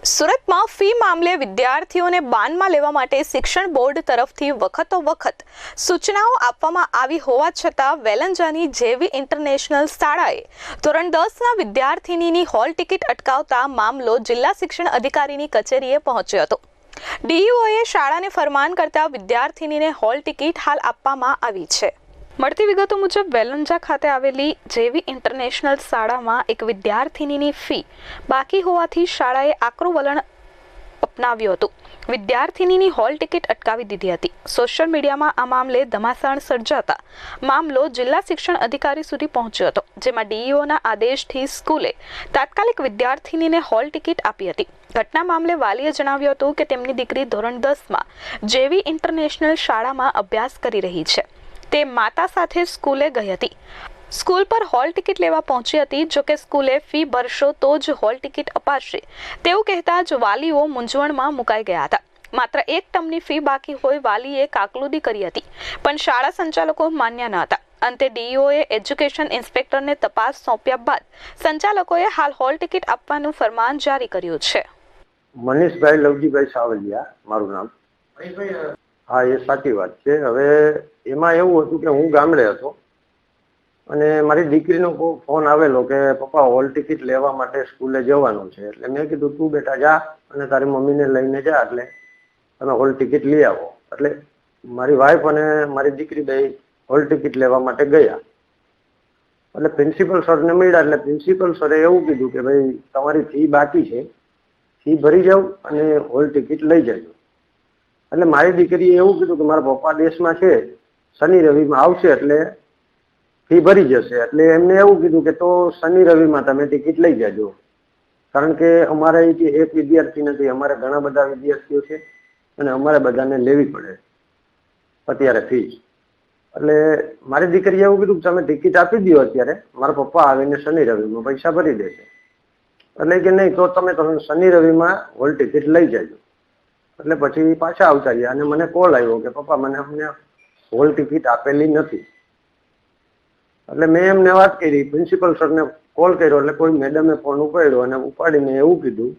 સુરતમાં ફી મામલે વિદ્યાર્થીઓને બાનમાં લેવા માટે શિક્ષણ બોર્ડ તરફથી વખતોવખત સૂચનાઓ આપવામાં આવી હોવા છતાં વેલંજાની જેવી ઇન્ટરનેશનલ શાળાએ ધોરણ 10ના વિદ્યાર્થિનીની હોલ ટિકિટ અટકાવતા મામલો જિલ્લા શિક્ષણ અધિકારીની કચેરીએ પહોંચ્યો હતો। ડીઈઓએ શાળાને ફરમાન કરતા વિદ્યાર્થિનીને હોલ ટિકિટ હાલ આપવામાં આવી છે। મળતી વિગતો મુજબ વેલંજા ખાતે આવેલી જેવી ઇન્ટરનેશનલ શાળામાં એક વિદ્યાર્થિનીની ફી બાકી હોવાથી શાળાએ આકરું વલણ અપનાવ્યું હતું। વિદ્યાર્થિનીની હોલ ટિકિટ અટકાવી દીધી હતી। સોશિયલ મીડિયામાં આ મામલે ધમાસાણ સર્જાતા મામલો જિલ્લા શિક્ષણ અધિકારી સુધી પહોંચ્યો હતો, જેમાં ડીઈઓના આદેશથી સ્કૂલે તાત્કાલિક વિદ્યાર્થિનીને હોલ ટિકિટ આપી હતી। ઘટના મામલે વાલીએ જણાવ્યું હતું કે તેમની દીકરી ધોરણ 10માં જેવી ઇન્ટરનેશનલ શાળામાં અભ્યાસ કરી રહી છે। તે માતા સાથે સ્કૂલે ગઈ હતી। સ્કૂલ પર હોલ ટિકિટ લેવા પહોંચી હતી। જોકે સ્કૂલે ફી ભરશો તો જ હોલ ટિકિટ અપાશે તેવું કહેતા જ વાલીઓ મૂંઝવણમાં મુકાઈ ગયા હતા। માત્ર એક ટર્મની ફી બાકી હોય વાલીએ કાકલુદી કરી હતી, પણ શાળા સંચાલકો માન્ય ન હતા। અંતે ડીઈઓએ એજ્યુકેશન ઇન્સ્પેક્ટરને તપાસ સોંપ્યા બાદ સંચાલકોએ હાલ હોલ ટિકિટ આપવાનું ફરમાન જારી કર્યું છે। મનીષભાઈ લવજીભાઈ સાવલિયા મારું નામ। હા, એ સાચી વાત છે। હવે એમાં એવું હતું કે હું ગામડે હતો અને મારી દીકરીનો ફોન આવેલો કે પપ્પા હોલ ટિકિટ લેવા માટે સ્કૂલે જવાનું છે। એટલે મેં કીધું તું બેટા જા અને તારી મમ્મીને લઈને જા, એટલે તમે હોલ ટિકિટ લઈ આવો। એટલે મારી વાઈફ અને મારી દીકરી બે હોલ ટિકિટ લેવા માટે ગયા। એટલે પ્રિન્સિપલ સરને મળ્યા એટલે પ્રિન્સિપલ સરે એવું કીધું કે ભાઈ તમારી ફી બાકી છે, ફી ભરી જાવ અને હોલ ટિકિટ લઈ જજો। એટલે મારી દીકરીએ એવું કીધું કે મારા પપ્પા દેશમાં છે, શનિ રવિમાં આવશે એટલે ફી ભરી જશે। એટલે એમને એવું કીધું કે તો શનિ રવિમાં તમે ટિકિટ લઈ જજો, કારણ કે અમારે અહીંથી એક વિદ્યાર્થી નથી, અમારે ઘણા બધા વિદ્યાર્થીઓ છે અને અમારે બધાને લેવી પડે અત્યારે ફી। એટલે મારી દીકરીએ એવું કીધું કે તમે ટિકિટ આપી દો અત્યારે, મારા પપ્પા આવીને શનિ રવિમાં પૈસા ભરી દેશે। એટલે કે નહીં તો તમે શનિ રવિમાં હોલ ટિકિટ લઈ જજો। એટલે પછી પાછા આવતા રહ્યા અને મને કોલ આવ્યો કે પપ્પા મને અમને હોલ ટિકિટ આપેલી નથી। એટલે મેં એમને વાત કરી, પ્રિન્સિપલ સરને કોલ કર્યો એટલે કોઈ મેડમે ફોન ઉપાડ્યો અને ઉપાડીને એવું કીધું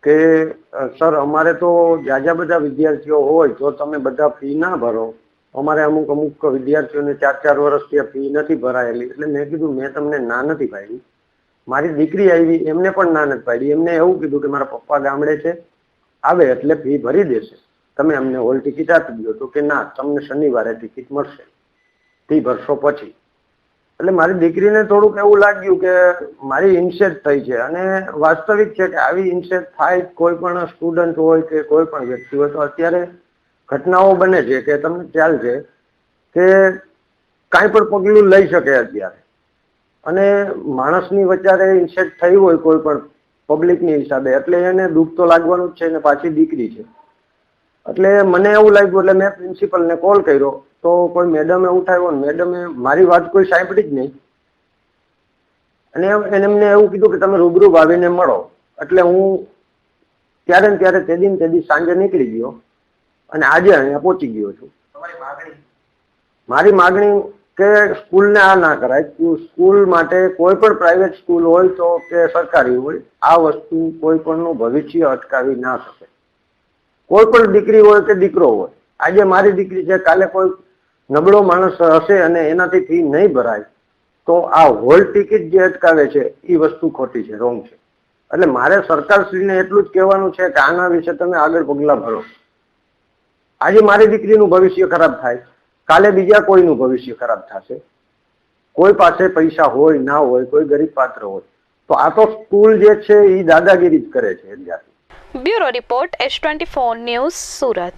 કે સર અમારે તો જાજા બધા વિદ્યાર્થીઓ હોય તો તમે બધા ફી ના ભરો, અમારે અમુક વિદ્યાર્થીઓને 4-4 વર્ષથી ફી નથી ભરાયેલી। એટલે મેં કીધું મેં તમને ના નથી પાડી। મારી દીકરી આવી એમને પણ ના નથી પાડી। એમને એવું કીધું કે મારા પપ્પા ગામડે છે, આવે એટલે ફી ભરી દેશે, તમે અમને હોલ ટિકિટ આપી દો। તો કે ના, તમને શનિવારે ટિકિટ મળશે ફી ભરશો પછી। એટલે મારી દીકરીને થોડુંક એવું લાગ્યું કે મારી ઇન્સેટ થઈ છે, અને વાસ્તવિક છે કે આવી ઇન્સેટ થાય કોઈ પણ સ્ટુડન્ટ હોય કે કોઈ પણ વ્યક્તિ હોય તો અત્યારે ઘટનાઓ બને છે કે તમને ખ્યાલ છે કે કાંઈ પણ પગલું લઈ શકે અત્યારે, અને માણસની વચ્ચે ઇન્સેટ થઈ હોય કોઈ પણ પબ્લિકની હિસાબે એટલે એને દુઃખ તો લાગવાનું જ છે, ને પાછી દીકરી છે। એટલે મને એવું લાગ્યું એટલે મેં પ્રિન્સિપલને કોલ કર્યો તો કોઈ મેડમે ઉઠાવ્યો ને મેડમે મારી વાત કોઈ સાંભળી જ નહીં, અને એમને એવું કીધું કે તમે રૂબરૂ આવીને મળો। એટલે હું ત્યારે ને ત્યારે તે દી સાંજે નીકળી ગયો અને આજે અહીંયા પહોંચી ગયો છું। મારી માગણી કે સ્કૂલને આ ના કરાય, સ્કૂલ માટે કોઈ પણ પ્રાઇવેટ સ્કૂલ હોય તો કે સરકારી હોય, આ વસ્તુ કોઈ પણનું ભવિષ્ય અટકાવી ના શકે। કોઈ પણ દીકરી હોય કે દીકરો હોય, આજે મારી દીકરી છે, કાલે કોઈ નબળો માણસ હશે અને એનાથી ફી નહીં ભરાય તો આ હોલ ટિકિટ જે અટકાવે છે એ વસ્તુ ખોટી છે, રોંગ છે। એટલે મારે સરકારશ્રીને એટલું જ કહેવાનું છે કે આના વિશે તમે આગળ પગલાં ભરો। આજે મારી દીકરીનું ભવિષ્ય ખરાબ થાય, કાલે બીજા કોઈનું ભવિષ્ય ખરાબ થશે। કોઈ પાસે પૈસા હોય ના હોય, કોઈ ગરીબ પાત્ર હોય, તો આ તો સ્કૂલ જે છે એ દાદાગીરી જ કરે છે। Bureau report S24 news Surat.